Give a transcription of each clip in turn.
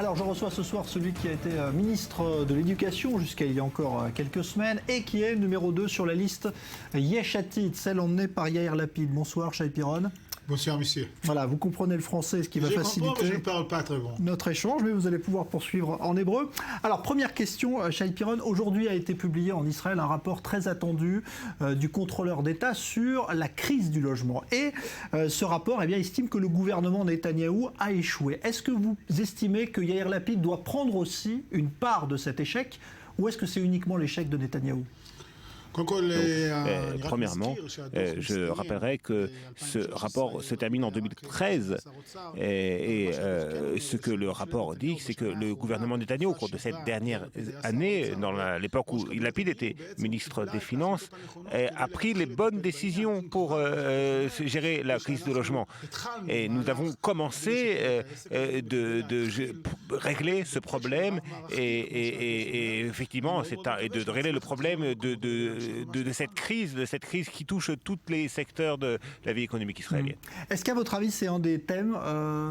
Alors je reçois ce soir celui qui a été ministre de l'Éducation jusqu'à il y a encore quelques semaines et qui est numéro 2 sur la liste Yesh Atid, celle emmenée par Yair Lapid. Bonsoir Shai Piron. Bonsoir monsieur. Voilà, vous comprenez le français, ce qui va faciliter je ne parle pas très bon. Notre échange, mais vous allez pouvoir poursuivre en hébreu. Alors première question, Shai Piron, aujourd'hui a été publié en Israël un rapport très attendu du contrôleur d'État sur la crise du logement. Et ce rapport estime que le gouvernement Netanyahou a échoué. Est-ce que vous estimez que Yair Lapid doit prendre aussi une part de cet échec, ou est-ce que c'est uniquement l'échec de Netanyahou ? Premièrement, je rappellerai que ce rapport se termine en 2013 et ce que le rapport dit, c'est que le gouvernement Netanyahou, au cours de cette dernière année, dans l'époque où Lapid était ministre des Finances, a pris les bonnes décisions pour gérer la crise de logement. Et nous avons commencé de régler ce problème et effectivement, de régler le problème de cette crise qui touche tous les secteurs de la vie économique israélienne. Est-ce qu'à votre avis, c'est un des thèmes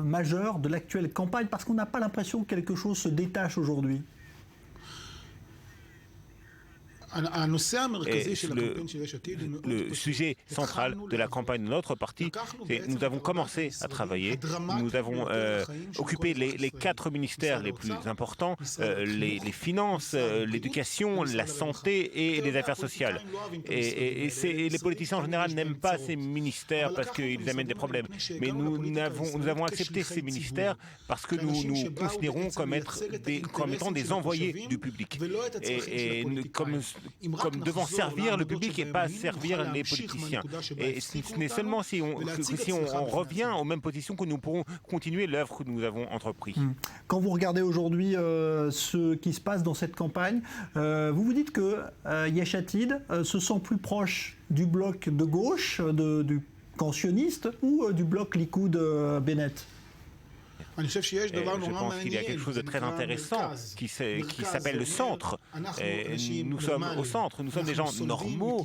majeurs de l'actuelle campagne, parce qu'on n'a pas l'impression que quelque chose se détache aujourd'hui ? Le sujet central de la campagne de notre parti, c'est nous avons commencé à travailler, nous avons occupé les 4 ministères les plus importants, les finances, l'éducation, la santé et les affaires sociales. Et les politiciens en général n'aiment pas ces ministères parce qu'ils amènent des problèmes. Mais nous avons accepté ces ministères parce que nous considérons comme étant des envoyés du public. Et comme devant servir le public et pas servir les politiciens. Et ce n'est seulement si on revient aux mêmes positions que nous pourrons continuer l'œuvre que nous avons entreprise. Quand vous regardez aujourd'hui ce qui se passe dans cette campagne, vous vous dites que Yesh Atid se sent plus proche du bloc de gauche, du camp sioniste, ou du bloc Likoud-Bennett ? Je pense qu'il y a quelque chose de très intéressant qui s'appelle le centre. Nous sommes au centre, nous sommes des gens normaux,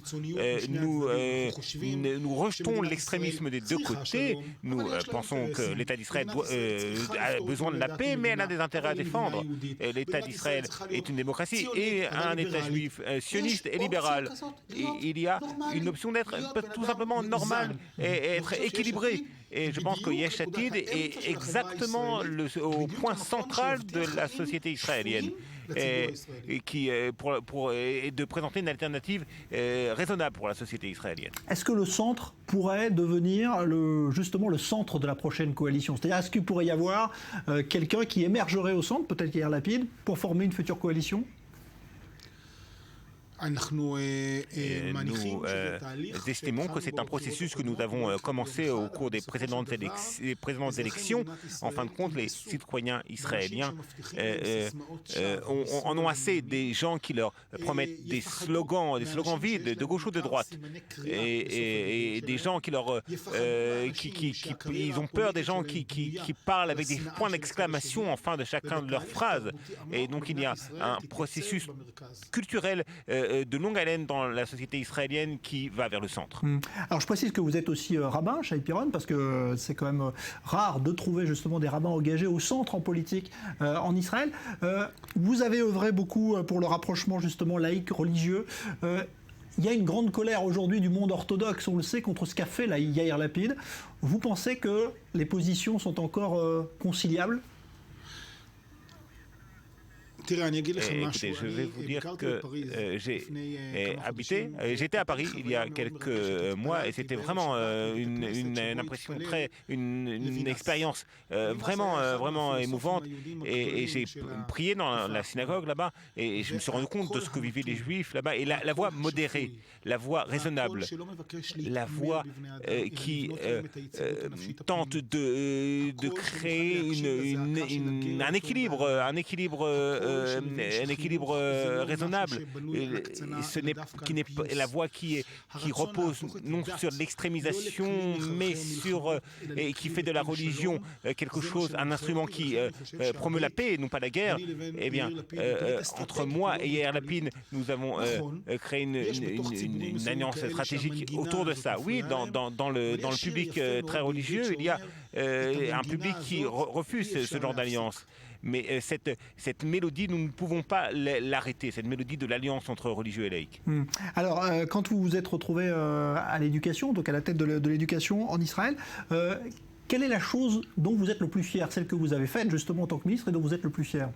nous rejetons l'extrémisme des deux côtés, nous pensons que l'État d'Israël a besoin de la paix, mais elle a des intérêts à défendre. L'État d'Israël est une démocratie et un État juif sioniste et libéral. Et il y a une option d'être tout simplement normal et être équilibré. Et je pense que Yesh Atid est exactement au point central de la société israélienne et de présenter une alternative raisonnable pour la société israélienne. Est-ce que le centre pourrait devenir justement le centre de la prochaine coalition ? C'est-à-dire, est-ce qu'il pourrait y avoir quelqu'un qui émergerait au centre, peut-être Yair Lapid, pour former une future coalition ? Nous estimons que c'est un processus que nous avons commencé au cours des précédentes élections. En fin de compte, les citoyens israéliens en ont assez des gens qui leur promettent des slogans vides, de gauche ou de droite, et des gens qui ils ont peur des gens qui parlent avec des points d'exclamation en fin de chacun de leurs phrases. Et donc il y a un processus culturel de longue haleine dans la société israélienne qui va vers le centre. Alors je précise que vous êtes aussi rabbin, Shai Piron, parce que c'est quand même rare de trouver justement des rabbins engagés au centre en politique en Israël. Vous avez œuvré beaucoup pour le rapprochement justement laïque, religieux. Il y a une grande colère aujourd'hui du monde orthodoxe, on le sait, contre ce qu'a fait Yair Lapid. Vous pensez que les positions sont encore conciliables ? Écoutez, je vais vous dire que j'étais à Paris il y a quelques mois et c'était vraiment une impression une expérience vraiment émouvante et j'ai prié dans la synagogue là-bas et je me suis rendu compte de ce que vivaient les Juifs là-bas et la voix modérée, la voix raisonnable, la voix qui tente de créer un équilibre raisonnable. Ce n'est la voie qui repose non sur l'extrémisation, mais et qui fait de la religion quelque chose, un instrument qui promeut la paix et non pas la guerre. Eh bien, entre moi et Yair Lapid, nous avons créé une alliance stratégique autour de ça. Oui, dans le public très religieux, il y a un public qui refuse ce genre d'alliance. mais cette mélodie, nous ne pouvons pas l'arrêter, cette mélodie de l'alliance entre religieux et laïcs. Alors, quand vous vous êtes retrouvé à l'éducation, donc à la tête de l'éducation en Israël, quelle est la chose dont vous êtes le plus fier, celle que vous avez faite justement en tant que ministre et dont vous êtes le plus fier?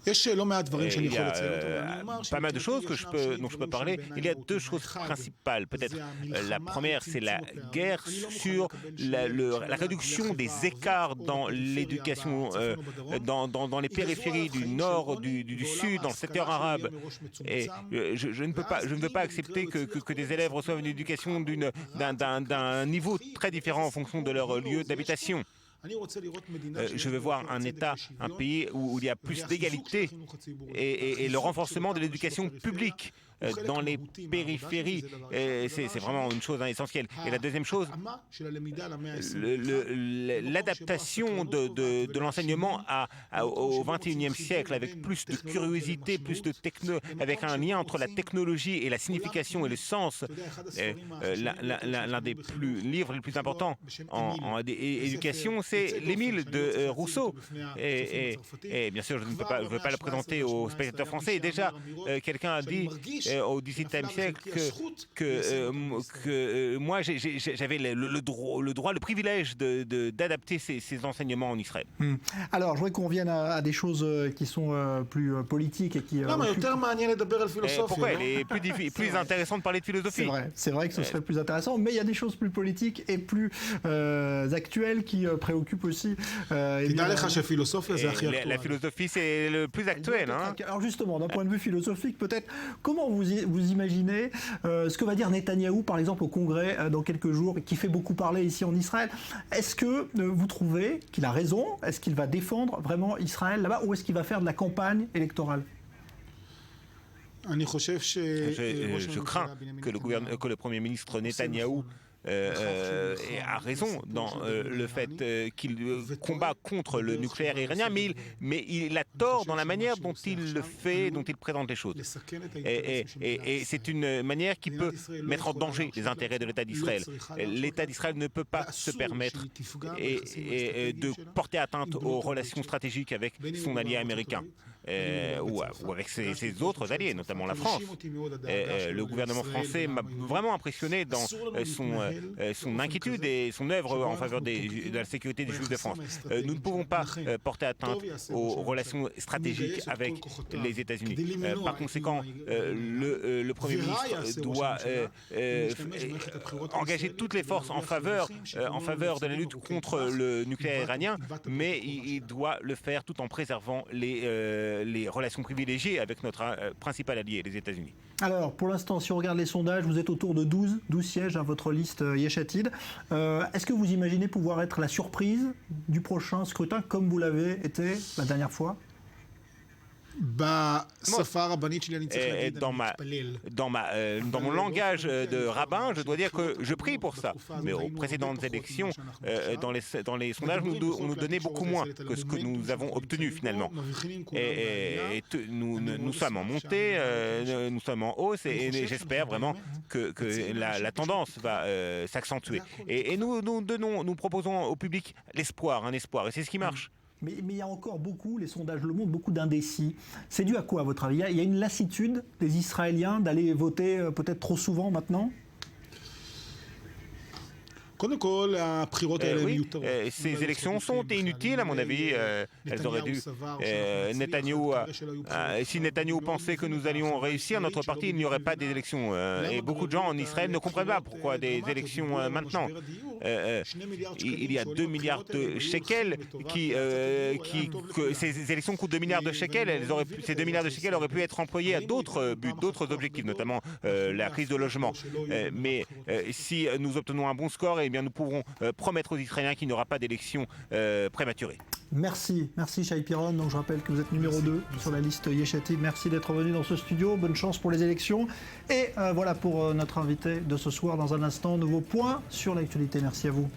Il y a pas mal de choses dont je peux parler. Il y a deux choses principales. Peut-être la première, c'est la guerre sur la réduction des écarts dans l'éducation, dans les périphéries du nord, du sud, dans le secteur arabe. Et je ne veux pas accepter que des élèves reçoivent une éducation d'un niveau très différent en fonction de leur lieu d'habitation. Je veux voir un État, un pays où il y a plus d'égalité et le renforcement de l'éducation publique dans les périphéries. C'est vraiment une chose essentielle. Et la deuxième chose, l'adaptation de l'enseignement au XXIe siècle avec plus de curiosité, plus de avec un lien entre la technologie et la signification et le sens. L'un des livres les plus importants en éducation, c'est l'Émile de Rousseau. Et bien sûr, je ne veux pas le présenter aux spectateurs français. Et déjà, quelqu'un a dit au XVIIIe siècle que moi j'avais le droit, le privilège d'adapter ces enseignements en Israël. Alors, je voudrais qu'on revienne à des choses qui sont plus politiques et qui... pourquoi elle est plus intéressante de parler de philosophie? C'est vrai que ce serait plus intéressant, mais il y a des choses plus politiques et plus actuelles qui préoccupent aussi. La philosophie, c'est le plus actuel. Alors justement, d'un point de vue philosophique, peut-être, comment vous imaginez ce que va dire Netanyahou, par exemple, au Congrès dans quelques jours, qui fait beaucoup parler ici en Israël? Est-ce que vous trouvez qu'il a raison? Est-ce qu'il va défendre vraiment Israël là-bas, ou est-ce qu'il va faire de la campagne électorale? Je crains que le Premier ministre Netanyahou a raison dans le fait qu'il combat contre le nucléaire iranien, mais il a tort dans la manière dont il le fait, dont il présente les choses. Et c'est une manière qui peut mettre en danger les intérêts de l'État d'Israël. L'État d'Israël ne peut pas se permettre de porter atteinte aux relations stratégiques avec son allié américain. Ou avec ses autres alliés, notamment la France. Le gouvernement français m'a vraiment impressionné dans son inquiétude et son œuvre en faveur de la sécurité des Juifs de France. Nous ne pouvons pas porter atteinte aux relations stratégiques avec les États-Unis. Par conséquent, le Premier ministre doit engager toutes les forces en faveur de la lutte contre le nucléaire iranien, mais il doit le faire tout en préservant les relations privilégiées avec notre principal allié, les États-Unis. Alors, pour l'instant, si on regarde les sondages, vous êtes autour de 12 sièges à votre liste Yesh Atid. Est-ce que vous imaginez pouvoir être la surprise du prochain scrutin, comme vous l'avez été la dernière fois? Dans mon langage de rabbin, je dois dire que je prie pour ça. Mais aux précédentes élections, dans les sondages, on nous donnait beaucoup moins que ce que nous avons obtenu finalement. Et nous sommes en montée, nous sommes en hausse, et j'espère vraiment que la tendance va s'accentuer. Et nous proposons au public l'espoir, et c'est ce qui marche. Mais il y a encore beaucoup, les sondages le montrent, beaucoup d'indécis. C'est dû à quoi, à votre avis? Il y a une lassitude des Israéliens d'aller voter peut-être trop souvent maintenant? Ces élections sont inutiles, à mon avis. Elles auraient dû. Si Netanyahou pensait que nous allions réussir notre parti, il n'y aurait pas d'élections. Et beaucoup de gens en Israël ne comprennent pas pourquoi des élections maintenant. Il y a 2 milliards de shekels ces élections coûtent 2 milliards de shekels. Ces 2 milliards de shekels auraient pu être employés à d'autres buts, d'autres objectifs, notamment la crise de logement. Mais si nous obtenons un bon score, eh bien, nous pourrons promettre aux Israéliens qu'il n'y aura pas d'élection prématurée. Merci Shai Piron. Donc je rappelle que vous êtes numéro 2 sur la liste Yesh Atid. Merci d'être venu dans ce studio. Bonne chance pour les élections. Et voilà pour notre invité de ce soir. Dans un instant, nouveau point sur l'actualité. Merci à vous.